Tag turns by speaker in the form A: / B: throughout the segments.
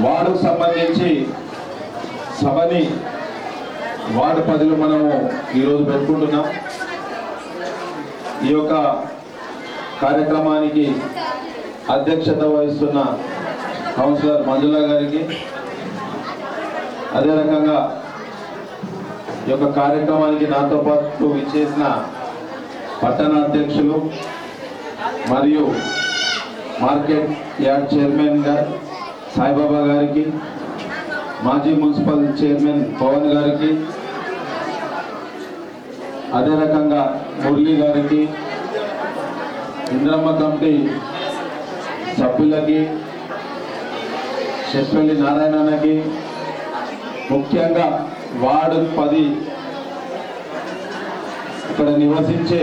A: వార్డుకు సంబంధించి సభని వార్డు 10లో మనము ఈరోజు పెట్టుకుంటున్నాం. ఈ యొక్క కార్యక్రమానికి అధ్యక్షత వహిస్తున్న కౌన్సిలర్ మంజుల గారికి, అదే రకంగా ఈ యొక్క కార్యక్రమానికి నాతో పాటు విచ్చేసిన పట్టణ అధ్యక్షులు మరియు మార్కెట్ యార్డ్ చైర్మన్ గారు సాయిబాబా గారికి, మాజీ మున్సిపల్ చైర్మన్ పవన్ గారికి, అదే రకంగా మురళి గారికి, ఇంద్రమ్మ కమిటీ సభ్యులకి, చెట్పల్లి నారాయణకి, ముఖ్యంగా వార్డు 10 ఇక్కడ నివసించే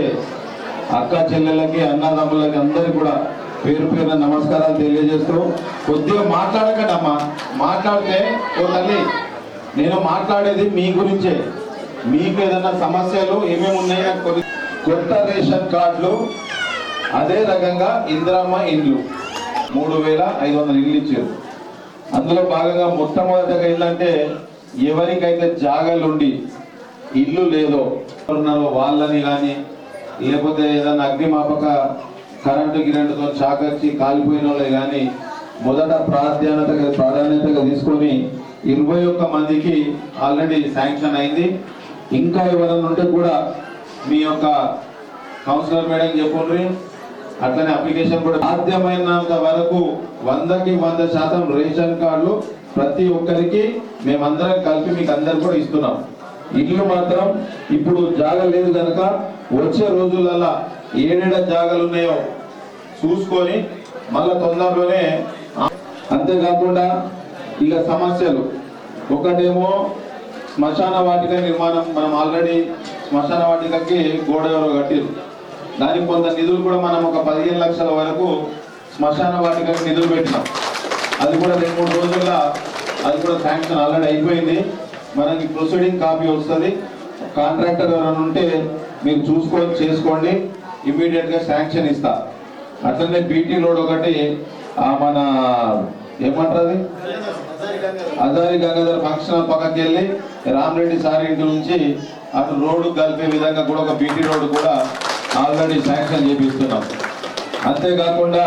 A: అక్క చెల్లెలకి, అన్నదమ్ములకి అందరికీ కూడా పేరు పేరున నమస్కారాలు తెలియజేస్తూ, కొద్దిగా మాట్లాడకండి అమ్మా. మాట్లాడితే ఓ తల్లి, నేను మాట్లాడేది మీ గురించే. మీకు ఏదైనా సమస్యలు ఏమేమి ఉన్నాయో కొత్త రేషన్ కార్డులు, అదే రకంగా ఇందిరమ్మ ఇండ్లు 3500 ఇళ్ళు ఇచ్చారు. అందులో భాగంగా మొట్టమొదటిగా ఏంటంటే ఎవరికైతే జాగాలుండి ఇల్లు లేదో ఉన్నారో వాళ్ళని కానీ, లేకపోతే ఏదైనా అగ్నిమాపక కరెంటుతో చాకర్చి కాలిపోయిన వాళ్ళే కానీ మొదట ప్రాధాన్యతగా తీసుకొని 21 మందికి ఆల్రెడీ శాంక్షన్ అయింది. ఇంకా ఎవరైనా ఉంటే కూడా మీ యొక్క కౌన్సిలర్ మేడం చెప్పుండ్రి, అట్లనే అప్లికేషన్ కూడా సాధ్యమైనంత వరకు 100కి 100% రేషన్ కార్డులు ప్రతి ఒక్కరికి మేమందరం కలిపి మీకు అందరు కూడా ఇస్తున్నాం. ఇల్లు మాత్రం ఇప్పుడు జాగా లేదు కనుక వచ్చే రోజులలో ఏడేడ జాగాలు ఉన్నాయో చూసుకొని మళ్ళా తొందరలోనే. అంతేకాకుండా ఇక సమస్యలు, ఒకటేమో శ్మశాన వాటిక నిర్మాణం. మనం ఆల్రెడీ శ్మశాన వాటికకి గోడ ఎవరో కట్టారు. దానికి కొంత నిధులు కూడా మనం ఒక 15 లక్షల వరకు శ్మశాన వాటికకి నిధులు పెట్టినాం. అది కూడా 2-3 రోజుల్లో అది కూడా శాంక్షన్ ఆల్రెడీ అయిపోయింది. మనకి ప్రొసీడింగ్ కాపీ వస్తుంది. కాంట్రాక్టర్ ఎవరైనా ఉంటే మీరు చూసుకొని చేసుకోండి, ఇమ్మీడియట్గా శాంక్షన్ ఇస్తా. అట్లనే బీటీ రోడ్ ఒకటి మన ఏమంటారు అజారి గంగాధర్ ఫంక్షన్ పక్కకి వెళ్ళి రామరెడ్డి సార్ ఇంటి నుంచి అటు రోడ్డు కలిపే విధంగా కూడా ఒక బీటీ రోడ్డు కూడా ఆల్రెడీ శాంక్షన్ చేపిస్తున్నాం. అంతేకాకుండా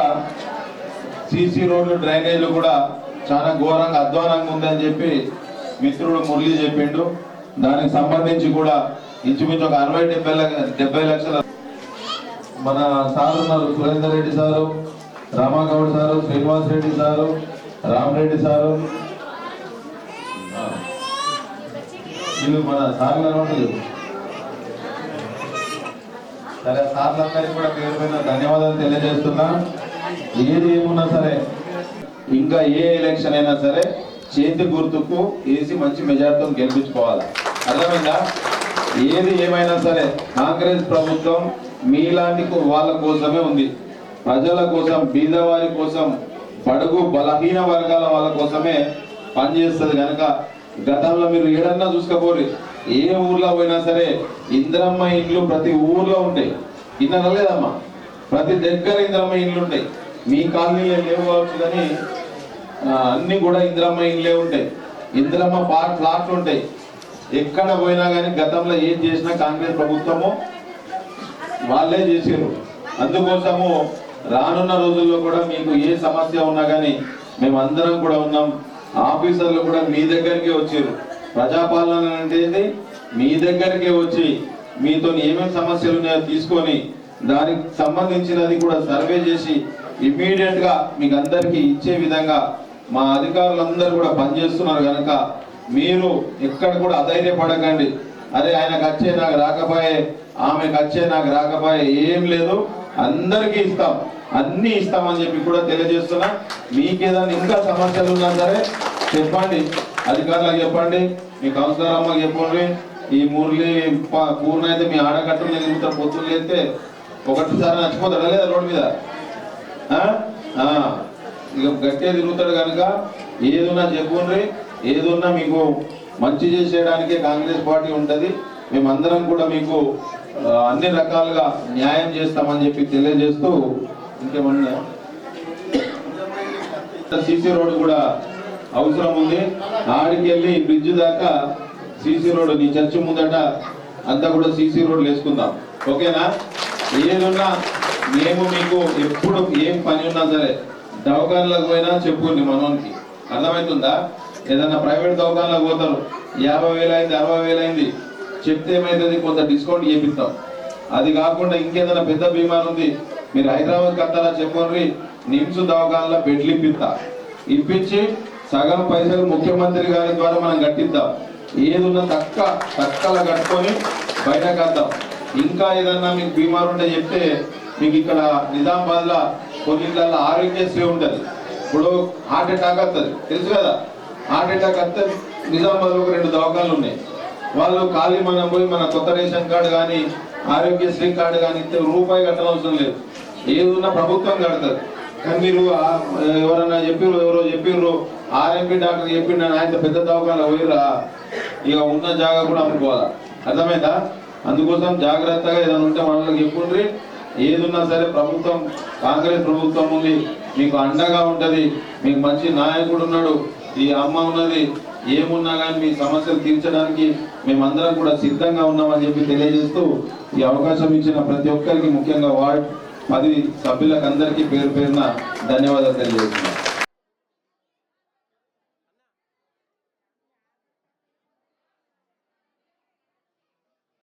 A: సీసీ రోడ్లు, డ్రైనేజీలు కూడా చాలా ఘోరంగా అధ్వానంగా ఉందని చెప్పి మిత్రుడు మురళి చెప్పిండు. దానికి సంబంధించి కూడా ఇంచుమించు ఒక 60-70 లక్షల మన సార్ ఉన్నారు. Surender Reddy sir, Rama Goud sir, Srinivas Reddy sir, Rama Reddy sir, వీళ్ళు మన సార్లు ఉంటుంది. సరే, సార్లందరికీ కూడా పేరు పైన ధన్యవాదాలు తెలియజేస్తున్నా. ఏది ఏమున్నా సరే, ఇంకా ఏ ఎలక్షన్ అయినా సరే చేతి గుర్తుకు వేసి మంచి మెజార్టీతో గెలిపించుకోవాలి. అర్థమైందా? ఏది ఏమైనా సరే కాంగ్రెస్ ప్రభుత్వం మీలాంటి వాళ్ళ కోసమే ఉంది. ప్రజల కోసం, బీదవారి కోసం, బడుగు బలహీన వర్గాల వాళ్ళ కోసమే పనిచేస్తుంది. కనుక గతంలో మీరు ఏడన్నా చూసుకోపోరు, ఏ ఊర్లో పోయినా సరే ఇందిరమ్మ ఇండ్లు ప్రతి ఊర్లో ఉంటాయి. ఇన్నర లేదమ్మా, ప్రతి దగ్గర ఇందిరమ్మ ఇండ్లు ఉంటాయి. మీ కాలనీలో లేవు కావచ్చు కానీ అన్ని కూడా ఇందిరమ్మ ఇండ్లే ఉంటాయి. ఇందిరమ్మ ప్లాట్లు ఉంటాయి. ఎక్కడ పోయినా కానీ గతంలో ఏం చేసినా కాంగ్రెస్ ప్రభుత్వము వాళ్ళే చేసారు. అందుకోసము రానున్న రోజుల్లో కూడా మీకు ఏ సమస్య ఉన్నా కానీ మేమందరం కూడా ఉన్నాం. ఆఫీసర్లు కూడా మీ దగ్గరికే వచ్చారు. ప్రజాపాలన అంటే మీ దగ్గరికే వచ్చి మీతో ఏమేమి సమస్యలు ఉన్నాయో తీసుకొని దానికి సంబంధించినది కూడా సర్వే చేసి ఇమ్మీడియట్ గా మీకు అందరికీ ఇచ్చే విధంగా మా అధికారులందరూ కూడా పనిచేస్తున్నారు. కనుక మీరు ఎక్కడ కూడా అధైర్యపడకండి. అరే ఆయనకు వచ్చే నాకు రాకపోయే, ఆమెకు వచ్చే నాకు రాకపోయే, ఏం లేదు, అందరికీ ఇస్తాం, అన్ని ఇస్తామని చెప్పి కూడా తెలియజేస్తున్నా. మీకేదైనా ఇంకా సమస్యలు ఉన్నా సరే చెప్పండి, అధికారులకు చెప్పండి, మీ కౌన్సిలర్ అమ్మకి చెప్పండి. ఈ మురళి పూర్ణ అయితే మీ ఆడకట్టులు తిరుగుతారు. పొత్తులు అయితే ఒకటిసారి నచ్చిపోతాడా లేదా రోడ్డు మీద? ఇక గట్టిగా తిరుగుతాడు. కనుక ఏదున్నా చెప్పుండ్రి, ఏదున్నా మీకు మంచి చేసేయడానికే కాంగ్రెస్ పార్టీ ఉంటుంది. మేమందరం కూడా మీకు అన్ని రకాలుగా న్యాయం చేస్తామని చెప్పి తెలియజేస్తూ, ఇంకేమన్నా సీసీ రోడ్డు కూడా అవసరం ఉంది. ఆడికి వెళ్ళి బ్రిడ్జ్ దాకా సీసీ రోడ్, నీ చర్చి ముందట అంతా కూడా సీసీ రోడ్లు వేసుకుందాం. ఓకేనా? ఏదున్నా మేము మీకు ఎప్పుడు ఏం పని ఉన్నా సరే దవాఖానలకు పోయినా చెప్పుకోండి మనోనికి. అర్థమవుతుందా? ఏదన్నా ప్రైవేట్ దవాఖానలకు పోతారు, 50,000 అయింది, 60,000 అయింది చెప్తే ఏమైతుంది, కొంత డిస్కౌంట్ చేపిస్తాం. అది కాకుండా ఇంకేదైనా పెద్ద బీమార్ ఉంది, మీరు హైదరాబాద్ కట్టాలా చెప్పుకోండి, నిమ్స్ దవాఖానలో బెడ్లు ఇప్పించి సగం పైసలు ముఖ్యమంత్రి గారి ద్వారా మనం కట్టిద్దాం. ఏదున్నా తక్కలా కట్టుకొని బయటకు వద్దాం. ఇంకా ఏదన్నా మీకు బీమార్ ఉంటే చెప్తే మీకు ఇక్కడ నిజామాబాద్లో కొన్నిట్లలో ఆరోగ్యశ్రీ ఉంటుంది. ఇప్పుడు హార్ట్ అటాక్ వస్తుంది, తెలుసు కదా? హార్ట్ అటాక్ వస్తే నిజామాబాద్లో ఒక 2 దవాఖానలు ఉన్నాయి. వాళ్ళు ఖాళీ మనం పోయి మన కొత్త రేషన్ కార్డు కానీ ఆరోగ్యశ్రీ కార్డు కానీ ఇస్తే రూపాయి కట్టనవసరం లేదు. ఏదున్నా ప్రభుత్వం కడతారు. కానీ మీరు ఎవరన్నా ఎవరో చెప్పిర్రు ఆర్ఎంపీ డాక్టర్ చెప్పిండు ఆయన పెద్ద దవాఖాన పోయిరా, ఇక ఉన్న జాగా కూడా అమ్ముకోవాలా. అర్థమైందా? అందుకోసం జాగ్రత్తగా ఏదైనా ఉంటే వాళ్ళకి చెప్పుండ్రి. ఏదున్నా సరే ప్రభుత్వం, కాంగ్రెస్ ప్రభుత్వం ఉంది, మీకు అండగా ఉంటుంది. మీకు మంచి నాయకుడు ఉన్నాడు, ఈ అమ్మ ఉన్నది. ఏమున్నా కానీ మీ సమస్యలు తీర్చడానికి మేమందరం కూడా సిద్ధంగా ఉన్నామని చెప్పి తెలియజేస్తూ ఈ అవకాశం ఇచ్చిన ప్రతి ఒక్కరికి, ముఖ్యంగా వార్డ్ 10 సభ్యులకు అందరికీ పేరు పేరున ధన్యవాదాలు తెలియజేస్తున్నాం.